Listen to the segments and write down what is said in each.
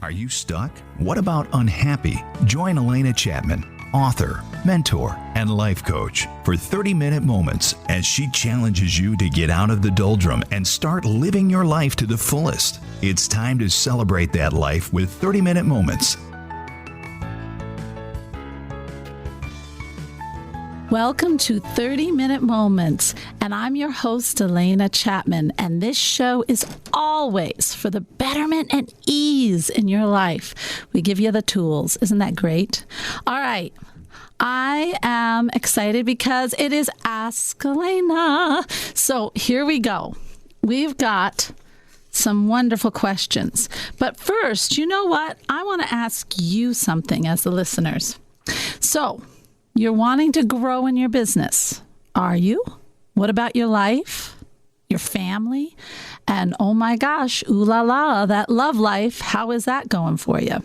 Are you stuck? What about unhappy? Join Alena Chapman, author, mentor, and life coach for 30-minute moments as she challenges you to get out of the doldrum and start living your life to the fullest. It's time to celebrate that life with 30-minute moments. Welcome to 30-Minute Moments, and I'm your host, Alena Chapman, and this show is always for the betterment and ease in your life. We give you the tools. Isn't that great? All right. I am excited because it is Ask Alena. So here we go. We've got some wonderful questions. But first, you know what? I want to ask you something as the listeners. So, you're wanting to grow in your business. Are you? What about your life, your family? And oh my gosh, ooh la la, that love life, how is that going for you?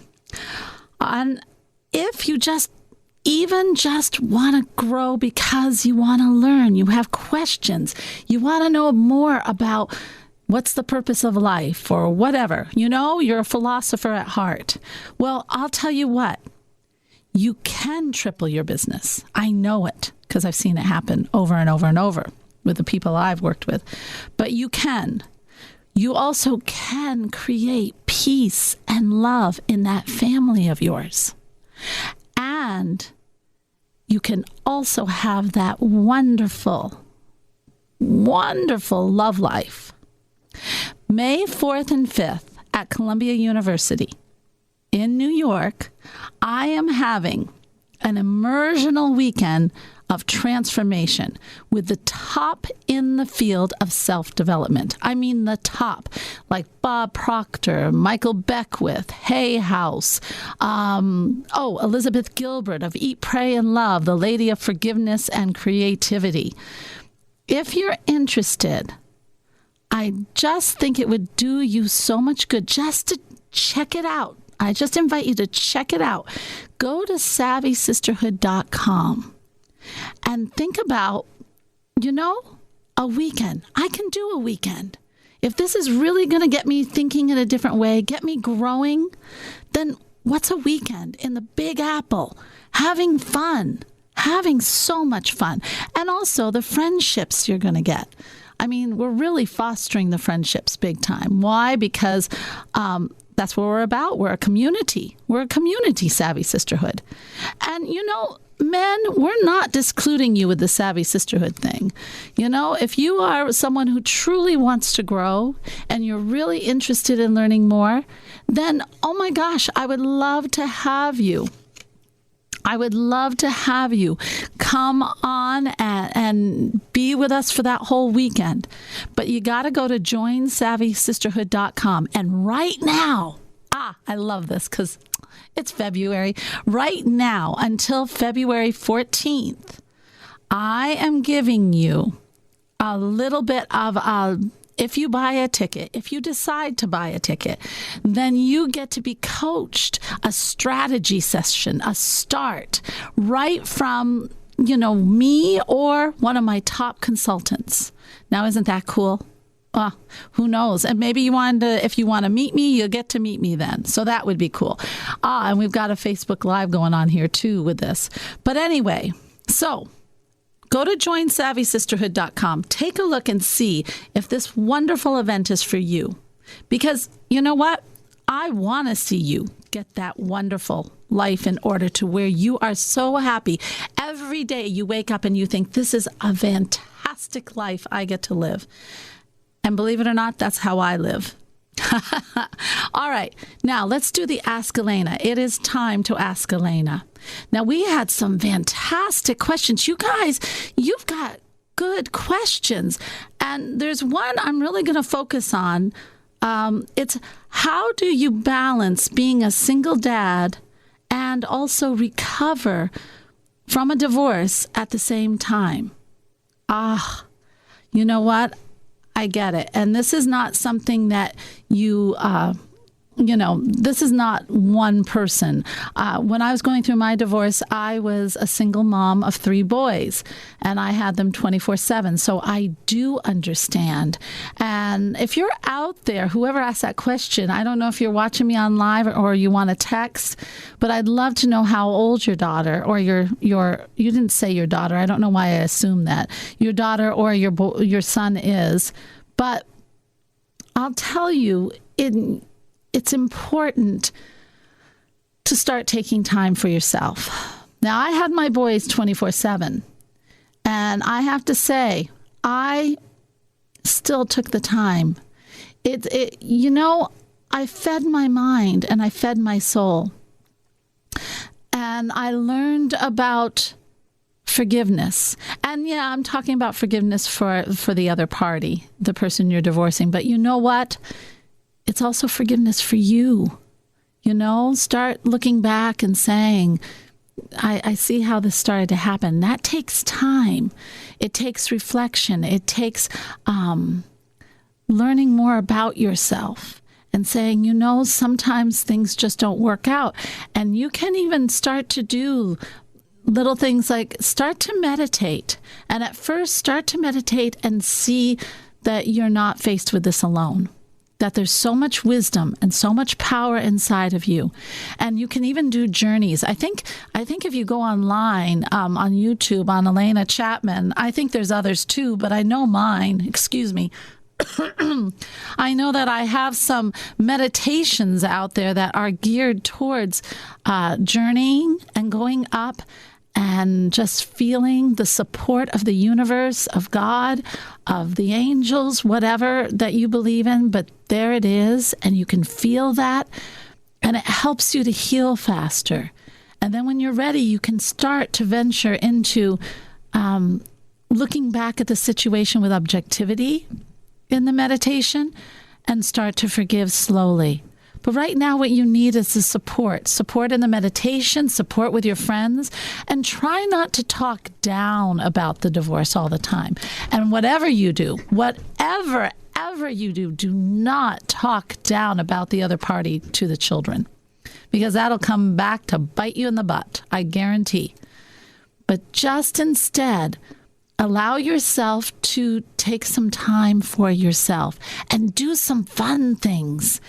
And if you just want to grow because you want to learn, you have questions, you want to know more about what's the purpose of life or whatever, you're a philosopher at heart. Well, I'll tell you what. You can triple your business. I know it because I've seen it happen over and over and over with the people I've worked with. But you can. You also can create peace and love in that family of yours. And you can also have that wonderful, wonderful love life. May 4th and 5th at Columbia University in New York, I am having an immersional weekend of transformation with the top in the field of self-development. I mean the top, like Bob Proctor, Michael Beckwith, Hay House, Elizabeth Gilbert of Eat, Pray, and Love, the Lady of Forgiveness and Creativity. If you're interested, I just think it would do you so much good just to check it out. I just invite you to check it out. Go to savvysisterhood.com and think about, a weekend. I can do a weekend. If this is really going to get me thinking in a different way, get me growing, then what's a weekend in the Big Apple? Having fun, having so much fun. And also the friendships you're going to get. I mean, we're really fostering the friendships big time. Why? Because that's what we're about. We're a community. We're a community, Savvy Sisterhood. And, men, we're not discluding you with the Savvy Sisterhood thing. If you are someone who truly wants to grow and you're really interested in learning more, then, oh my gosh, I would love to have you. I would love to have you come on and be with us for that whole weekend. But you got to go to joinsavvysisterhood.com. And right now, I love this because it's February. Right now, until February 14th, I am giving you a little bit of if you buy a ticket, if you decide to buy a ticket, then you get to be coached, a strategy session, a start right from, me or one of my top consultants. Now, isn't that cool? Who knows? And maybe if you want to meet me, you'll get to meet me then. So that would be cool. And we've got a Facebook Live going on here too with this. But anyway, so go to joinsavvysisterhood.com. Take a look and see if this wonderful event is for you. Because you know what? I want to see you get that wonderful life in order to where you are so happy. Every day you wake up and you think, this is a fantastic life I get to live. And believe it or not, that's how I live. All right. Now, let's do the Ask Alena. It is time to Ask Alena. Now, we had some fantastic questions. You guys, you've got good questions. And there's one I'm really going to focus on. It's how do you balance being a single dad and also recover from a divorce at the same time? You know what? I get it. And this is not something that you this is not one person. When I was going through my divorce, I was a single mom of 3 boys, and I had them 24/7. So I do understand. And if you're out there, whoever asked that question, I don't know if you're watching me on live or you want to text, but I'd love to know how old your daughter or your you didn't say your daughter. I don't know why I assumed that. Your daughter or your son is. But I'll tell you, it's important to start taking time for yourself. Now, I had my boys 24/7, and I have to say, I still took the time. I fed my mind and I fed my soul, and I learned about forgiveness. And yeah, I'm talking about forgiveness for the other party, the person you're divorcing. But you know what? It's also forgiveness for you. Start looking back and saying, I see how this started to happen. That takes time. It takes reflection. It takes learning more about yourself and saying, sometimes things just don't work out. And you can even start to do little things like start to meditate. And at first, start to meditate and see that you're not faced with this alone. That there's so much wisdom and so much power inside of you. And you can even do journeys. I think if you go online on YouTube on Alena Chapman, I think there's others too, but I know mine, excuse me. I know that I have some meditations out there that are geared towards journeying and going up and just feeling the support of the universe, of God, of the angels, whatever that you believe in. But there it is, and you can feel that, and it helps you to heal faster. And then when you're ready, you can start to venture into looking back at the situation with objectivity in the meditation and start to forgive slowly. But right now, what you need is the support in the meditation, support with your friends, and try not to talk down about the divorce all the time. And whatever you do, whatever you do, do not talk down about the other party to the children, because that'll come back to bite you in the butt, I guarantee. But just instead, allow yourself to take some time for yourself and do some fun things.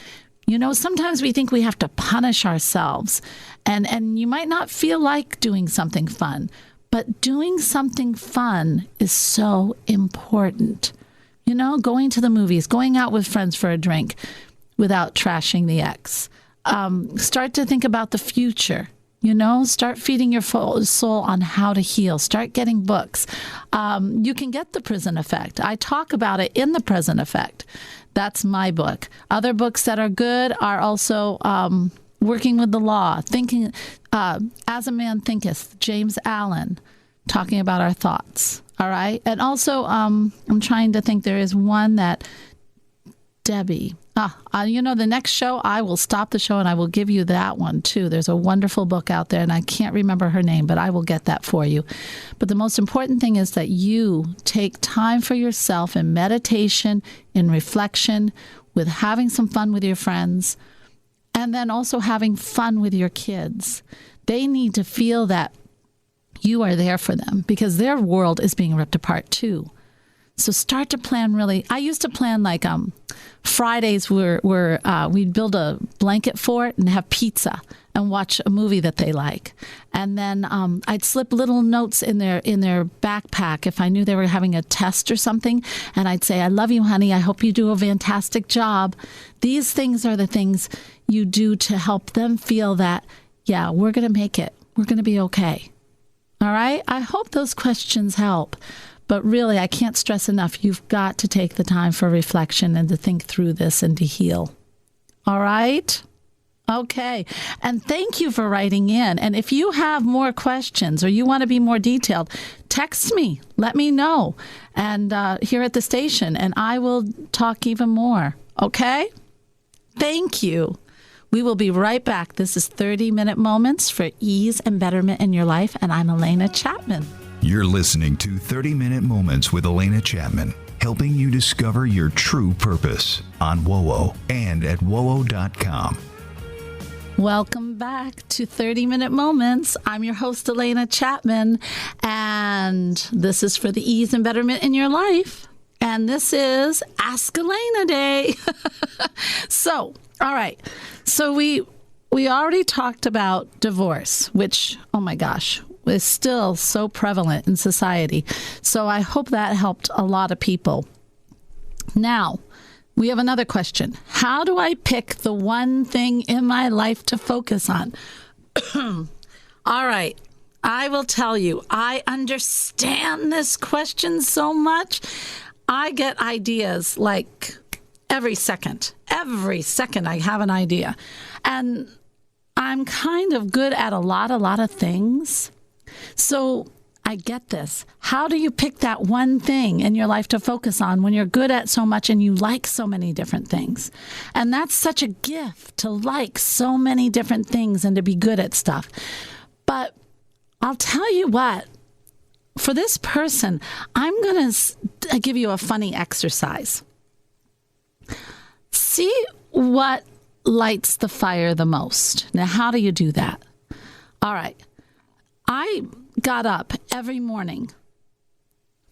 Sometimes we think we have to punish ourselves, and you might not feel like doing something fun, but doing something fun is so important. Going to the movies, going out with friends for a drink without trashing the ex. Start to think about the future. Start feeding your soul on how to heal. Start getting books. You can get The Prison Effect. I talk about it in The Prison Effect. That's my book. Other books that are good are also Working with the Law, Thinking As a Man Thinketh, James Allen, talking about our thoughts. All right. And also, I'm trying to think, there is one that Debbie. The next show, I will stop the show and I will give you that one too. There's a wonderful book out there, and I can't remember her name, but I will get that for you. But the most important thing is that you take time for yourself in meditation, in reflection, with having some fun with your friends, and then also having fun with your kids. They need to feel that you are there for them, because their world is being ripped apart too. So start to plan really. I used to plan like Fridays were we'd build a blanket fort and have pizza and watch a movie that they like. And then I'd slip little notes in their backpack if I knew they were having a test or something. And I'd say, I love you, honey. I hope you do a fantastic job. These things are the things you do to help them feel that, yeah, we're going to make it. We're going to be okay. All right? I hope those questions help. But really, I can't stress enough, you've got to take the time for reflection and to think through this and to heal. All right? Okay. And thank you for writing in. And if you have more questions or you want to be more detailed, text me. Let me know. And here at the station, and I will talk even more. Okay? Thank you. We will be right back. This is 30-Minute Moments for Ease and Betterment in Your Life. And I'm Alena Chapman. You're listening to 30-Minute Moments with Alena Chapman. helping you discover your true purpose on WOWO and at WOWO.com. Welcome back to 30-Minute Moments. I'm your host, Alena Chapman, and this is for the ease and betterment in your life. And this is Ask Alena Day. So, all right. So we already talked about divorce, which, oh my gosh, is still so prevalent in society. So I hope that helped a lot of people. Now, we have another question. How do I pick the one thing in my life to focus on? All right. I will tell you, I understand this question so much. I get ideas like every second. Every second I have an idea. And I'm kind of good at a lot of things. So I get this. How do you pick that one thing in your life to focus on when you're good at so much and you like so many different things? And that's such a gift to like so many different things and to be good at stuff. But I'll tell you what, for this person, I'm going to give you a funny exercise. See what lights the fire the most. Now, how do you do that? All right. I got up every morning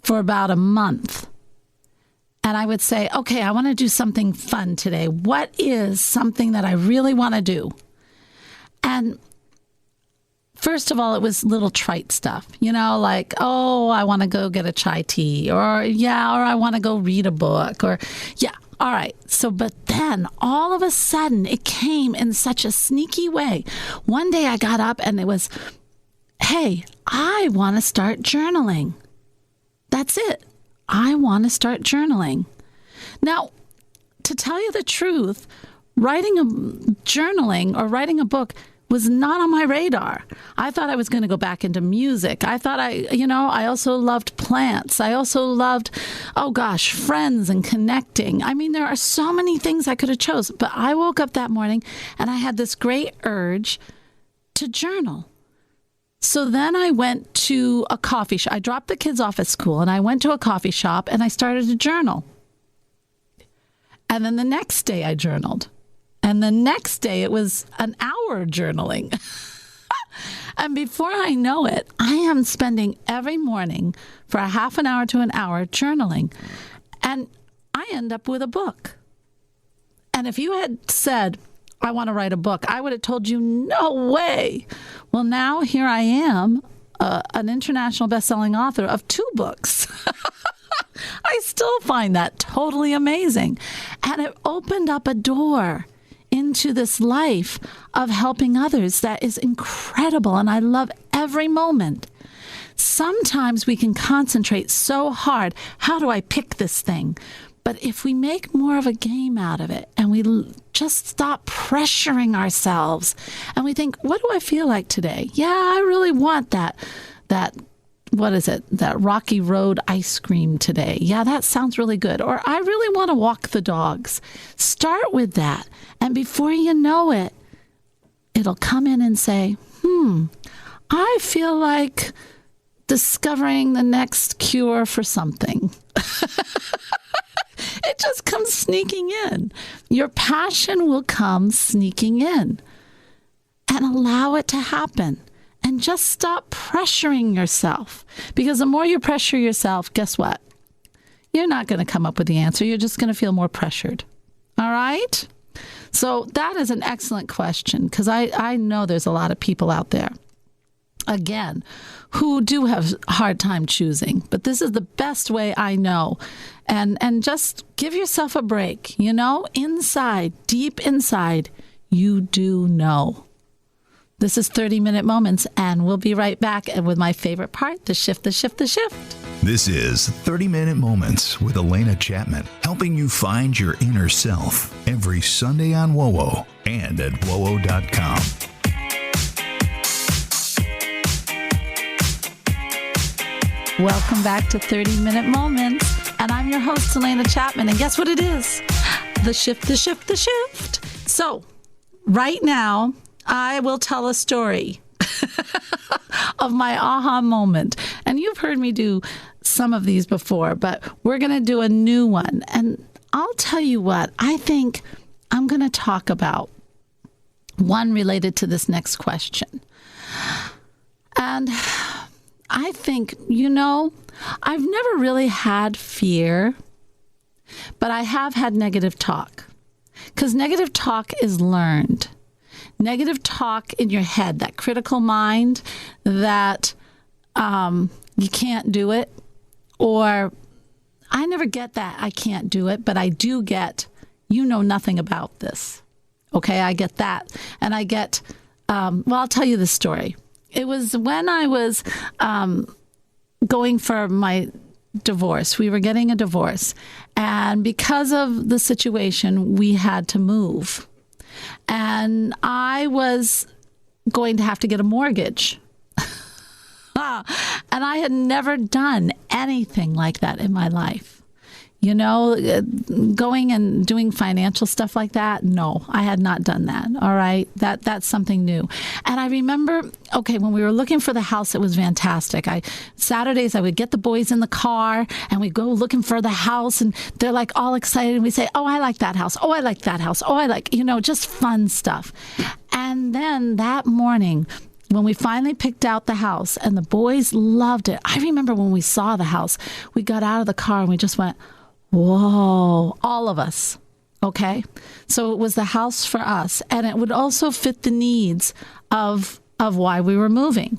for about a month and I would say, okay, I want to do something fun today. What is something that I really want to do? And first of all, it was little trite stuff, like, oh, I want to go get a chai tea or I want to go read a book or all right. So, but then all of a sudden it came in such a sneaky way. One day I got up and it was, hey, I want to start journaling. That's it. I want to start journaling. Now, to tell you the truth, writing a book was not on my radar. I thought I was going to go back into music. I thought I also loved plants. I also loved, friends and connecting. I mean, there are so many things I could have chose, but I woke up that morning and I had this great urge to journal. So then I went to a coffee shop. I dropped the kids off at school and I went to a coffee shop and I started to journal. And then the next day I journaled. And the next day it was an hour journaling. And before I know it, I am spending every morning for a half an hour to an hour journaling. And I end up with a book. And if you had said, I want to write a book, I would have told you, no way. Well, now here I am, an international bestselling author of 2 books. I still find that totally amazing. And it opened up a door into this life of helping others that is incredible. And I love every moment. Sometimes we can concentrate so hard. How do I pick this thing? But if we make more of a game out of it and we just stop pressuring ourselves and we think, what do I feel like today? Yeah, I really want that Rocky Road ice cream today. Yeah, that sounds really good. Or I really want to walk the dogs. Start with that. And before you know it, it'll come in and say, I feel like discovering the next cure for something. It just comes sneaking in. Your passion will come sneaking in. And allow it to happen. And just stop pressuring yourself. Because the more you pressure yourself, guess what? You're not going to come up with the answer. You're just going to feel more pressured. All right? So that is an excellent question because I know there's a lot of people out there, again, who do have a hard time choosing. But this is the best way I know. And just give yourself a break. Inside, deep inside, you do know. This is 30-Minute Moments, and we'll be right back with my favorite part, the shift. This is 30-Minute Moments with Alena Chapman, helping you find your inner self every Sunday on WOWO and at WOWO.com. Welcome back to 30-Minute Moments, and I'm your host, Alena Chapman, and guess what it is? The shift. So, right now, I will tell a story of my aha moment. And you've heard me do some of these before, but we're going to do a new one. And I'll tell you what, I think I'm going to talk about one related to this next question. And I think, I've never really had fear, but I have had negative talk. Because negative talk is learned. Negative talk in your head, that critical mind that you can't do it. Or I never get that I can't do it, but I do get, you know nothing about this. Okay, I get that. And I get, I'll tell you the story. It was when I was going for my divorce. We were getting a divorce. And because of the situation, we had to move. And I was going to have to get a mortgage. And I had never done anything like that in my life. Going and doing financial stuff like that. No, I had not done that. All right. That's something new. And I remember, when we were looking for the house, it was fantastic. Saturdays, I would get the boys in the car and we'd go looking for the house and they're like all excited. And we say, oh, I like that house. Oh, I like that house. Oh, I like, just fun stuff. And then that morning, when we finally picked out the house and the boys loved it, I remember when we saw the house, we got out of the car and we just went, whoa, all of us. Okay. So it was the house for us, and it would also fit the needs of why we were moving.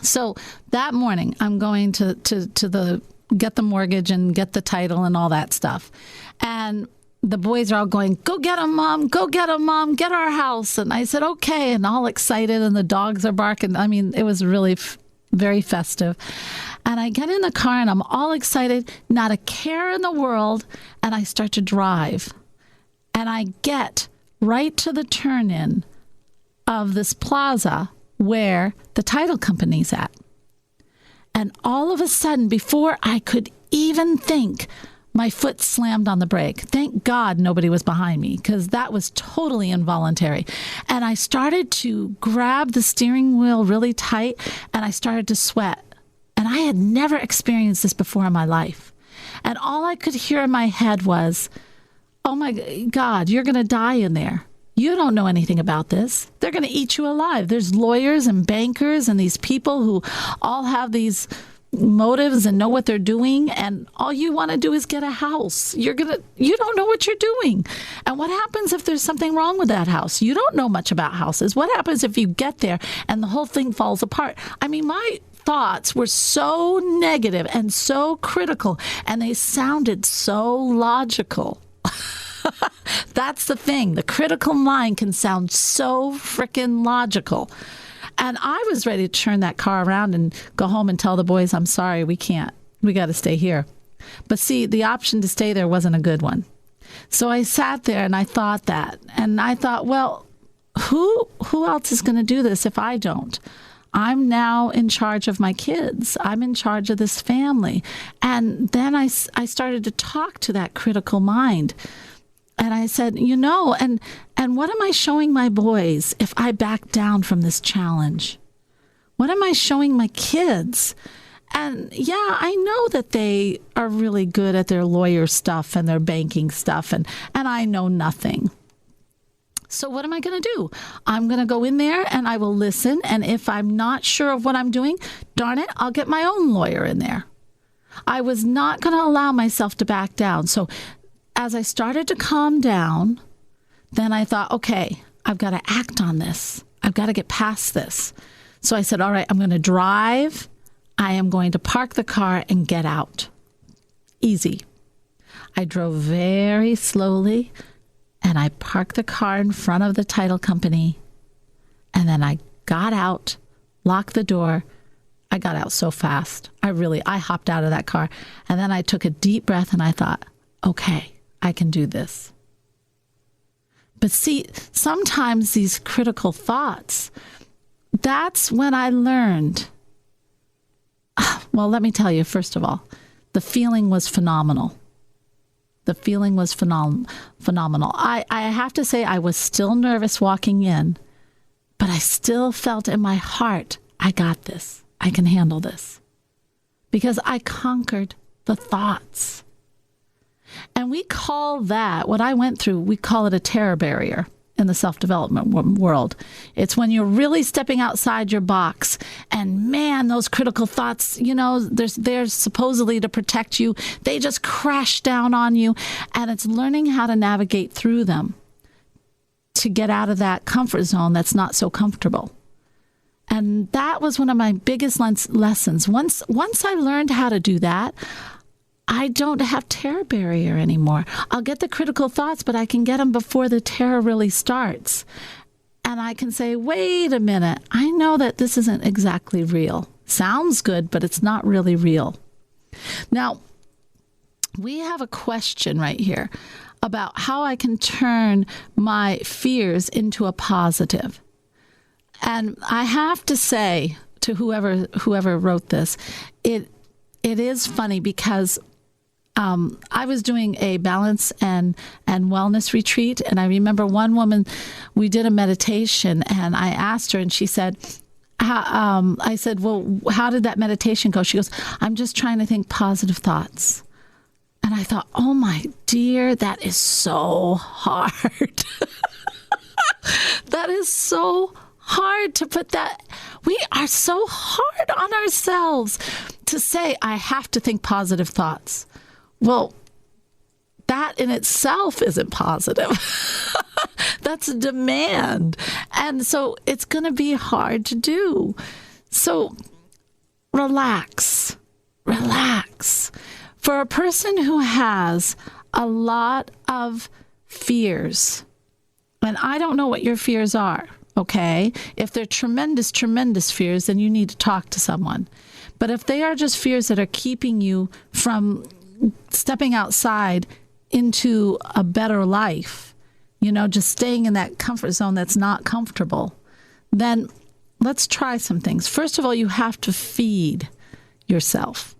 So that morning I'm going to get the mortgage and get the title and all that stuff. And the boys are all going, go get them, Mom, go get them, Mom, get our house. And I said, okay. And all excited, and the dogs are barking. I mean, it was really very festive. And I get in the car and I'm all excited, not a care in the world. And I start to drive. And I get right to the turn-in of this plaza where the title company's at. And all of a sudden, before I could even think, my foot slammed on the brake. Thank God nobody was behind me, because that was totally involuntary. And I started to grab the steering wheel really tight, and I started to sweat. And I had never experienced this before in my life. And all I could hear in my head was, oh my God, you're going to die in there. You don't know anything about this. They're going to eat you alive. There's lawyers and bankers and these people who all have these motives and know what they're doing, and all you want to do is get a house. You don't know what you're doing. And what happens if there's something wrong with that house? You don't know much about houses. What happens if you get there and the whole thing falls apart? I mean, my thoughts were so negative and so critical, and they sounded so logical. That's the thing. The critical mind can sound so freaking logical. And I was ready to turn that car around and go home and tell the boys, I'm sorry, we can't. We got to stay here. But see, the option to stay there wasn't a good one. So I sat there and I thought that. And I thought, well, who else is going to do this if I don't? I'm now in charge of my kids. I'm in charge of this family. And then I started to talk to that critical mind. And I said, and what am I showing my boys if I back down from this challenge? What am I showing my kids? And yeah, I know that they are really good at their lawyer stuff and their banking stuff, and I know nothing. So what am I going to do? I'm going to go in there and I will listen. And if I'm not sure of what I'm doing, darn it, I'll get my own lawyer in there. I was not going to allow myself to back down. So as I started to calm down, then I thought, okay, I've got to act on this. I've got to get past this. So I said, all right, I'm going to drive. I am going to park the car and get out. Easy. I drove very slowly, and I parked the car in front of the title company. And then I got out, locked the door. I got out so fast. I hopped out of that car. And then I took a deep breath and I thought, okay, I can do this. But see, sometimes these critical thoughts, that's when I learned. Well, let me tell you, first of all, the feeling was phenomenal. The feeling was phenomenal. I have to say I was still nervous walking in, but I still felt in my heart, I got this. I can handle this. because I conquered the thoughts. And we call that, what I went through, we call it a terror barrier in the self-development world. It's when you're really stepping outside your box, and man, those critical thoughts, they're supposedly to protect you. They just crash down on you, and it's learning how to navigate through them to get out of that comfort zone that's not so comfortable. And that was one of my biggest lessons. Once I learned how to do that, I don't have terror barrier anymore. I'll get the critical thoughts, but I can get them before the terror really starts. And I can say, wait a minute, I know that this isn't exactly real. Sounds good, but it's not really real. Now, we have a question right here about how I can turn my fears into a positive. And I have to say to whoever wrote this, it is funny because I was doing a balance and wellness retreat, and I remember one woman, we did a meditation, and I asked her, and she said, I said, well, how did that meditation go? She goes, I'm just trying to think positive thoughts. And I thought, oh my dear, that is so hard. That is so hard to put that. We are so hard on ourselves to say, I have to think positive thoughts. Well, that in itself isn't positive. That's a demand. And so it's going to be hard to do. So relax. For a person who has a lot of fears, and I don't know what your fears are, okay? If they're tremendous fears, then you need to talk to someone. But if they are just fears that are keeping you from stepping outside into a better life, just staying in that comfort zone that's not comfortable, then let's try some things. First of all, you have to feed yourself.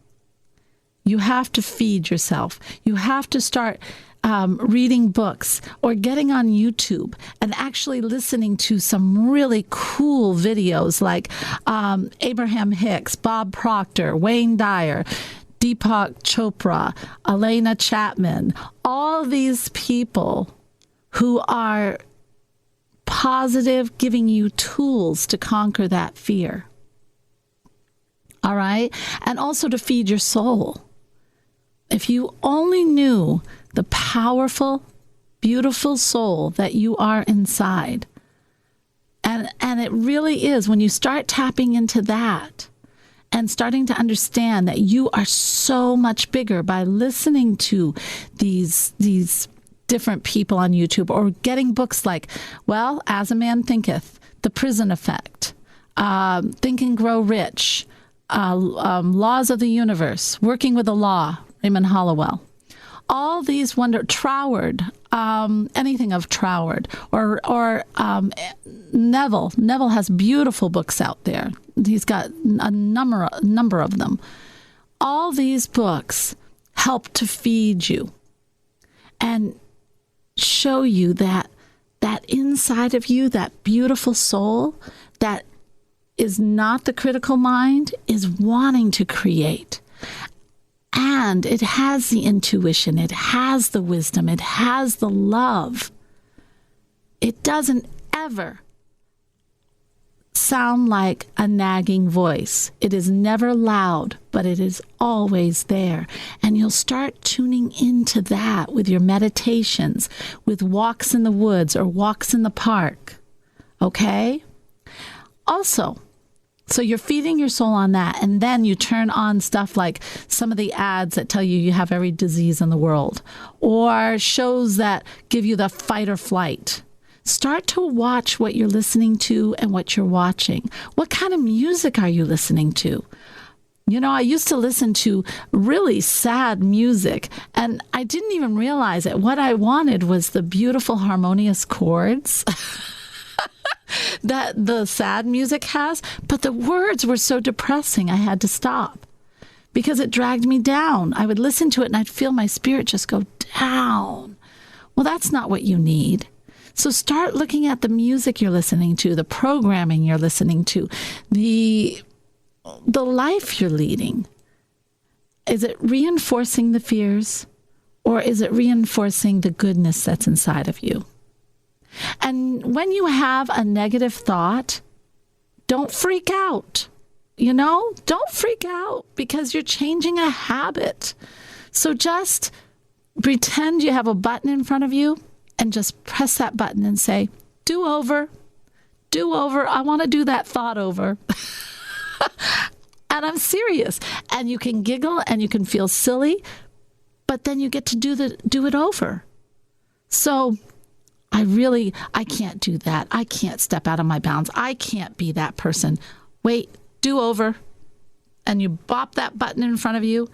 You have to feed yourself. You have to start reading books or getting on YouTube and actually listening to some really cool videos like Abraham Hicks, Bob Proctor, Wayne Dyer, Deepak Chopra, Alena Chapman, all these people who are positive, giving you tools to conquer that fear. All right? And also to feed your soul. If you only knew the powerful, beautiful soul that you are inside, and it really is, when you start tapping into that, and starting to understand that you are so much bigger by listening to these different people on YouTube or getting books like, As a Man Thinketh, The Prison Effect, Think and Grow Rich, Laws of the Universe, Working with the Law, Raymond Hollowell. All these Troward, anything of Troward, or Neville. Neville has beautiful books out there. He's got a number of them. All these books help to feed you and show you that inside of you, that beautiful soul that is not the critical mind, is wanting to create. And it has the intuition, it has the wisdom, it has the love. It doesn't ever sound like a nagging voice. It is never loud, but it is always there. And you'll start tuning into that with your meditations, with walks in the woods or walks in the park. Okay? Also, so you're feeding your soul on that, and then you turn on stuff like some of the ads that tell you have every disease in the world, or shows that give you the fight or flight. Start to watch what you're listening to and what you're watching. What kind of music are you listening to? I used to listen to really sad music, and I didn't even realize it. What I wanted was the beautiful harmonious chords that the sad music has, but the words were so depressing I had to stop because it dragged me down. I would listen to it and I'd feel my spirit just go down. Well, that's not what you need. So start looking at the music you're listening to, the programming you're listening to, the life you're leading. Is it reinforcing the fears, or is it reinforcing the goodness that's inside of you? And when you have a negative thought, don't freak out. Don't freak out, because you're changing a habit. So just pretend you have a button in front of you and just press that button and say, do over. I want to do that thought over. And I'm serious. And you can giggle and you can feel silly, but then you get to do it over. So I can't do that. I can't step out of my bounds. I can't be that person. Wait, do over. And you bop that button in front of you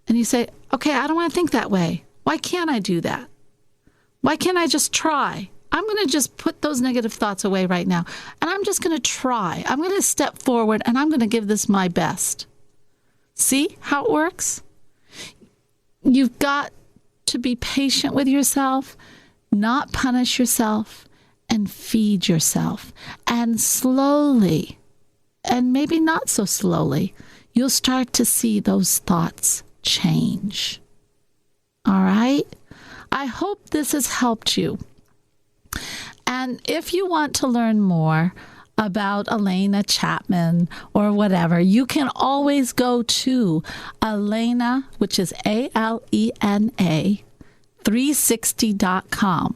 and you say, okay, I don't want to think that way. Why can't I do that? Why can't I just try? I'm going to just put those negative thoughts away right now. And I'm just going to try. I'm going to step forward and I'm going to give this my best. See how it works? You've got to be patient with yourself, not punish yourself, and feed yourself. And slowly, and maybe not so slowly, you'll start to see those thoughts change. All right? I hope this has helped you. And if you want to learn more about Alena Chapman or whatever, you can always go to Alena, which is ALENA, 360.com.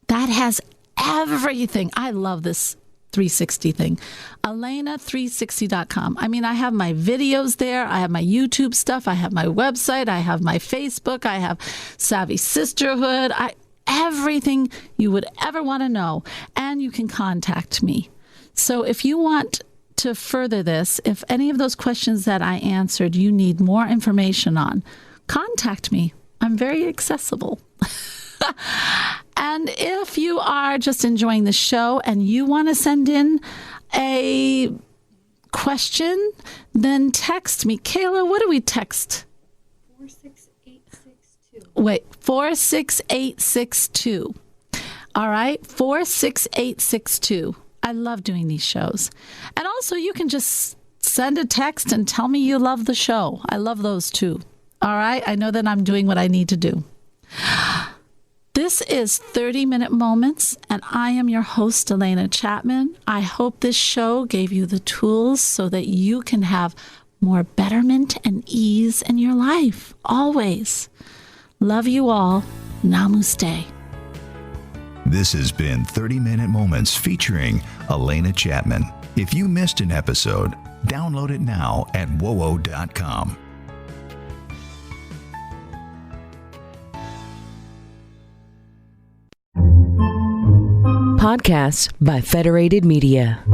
That has everything. I love this 360 thing. Alena360.com. I mean, I have my videos there. I have my YouTube stuff. I have my website. I have my Facebook. I have Savvy Sisterhood. Everything you would ever want to know. And you can contact me. So if you want to further this, if any of those questions that I answered you need more information on, contact me. I'm very accessible. And if you are just enjoying the show and you want to send in a question, then text me. Kayla, what do we text? 46862. Wait, 46862. All right, 46862. I love doing these shows. And also, you can just send a text and tell me you love the show. I love those too. All right, I know that I'm doing what I need to do. This is 30-Minute Moments, and I am your host, Alena Chapman. I hope this show gave you the tools so that you can have more betterment and ease in your life, always. Love you all. Namaste. This has been 30-Minute Moments featuring Alena Chapman. If you missed an episode, download it now at wowo.com. Podcasts by Federated Media.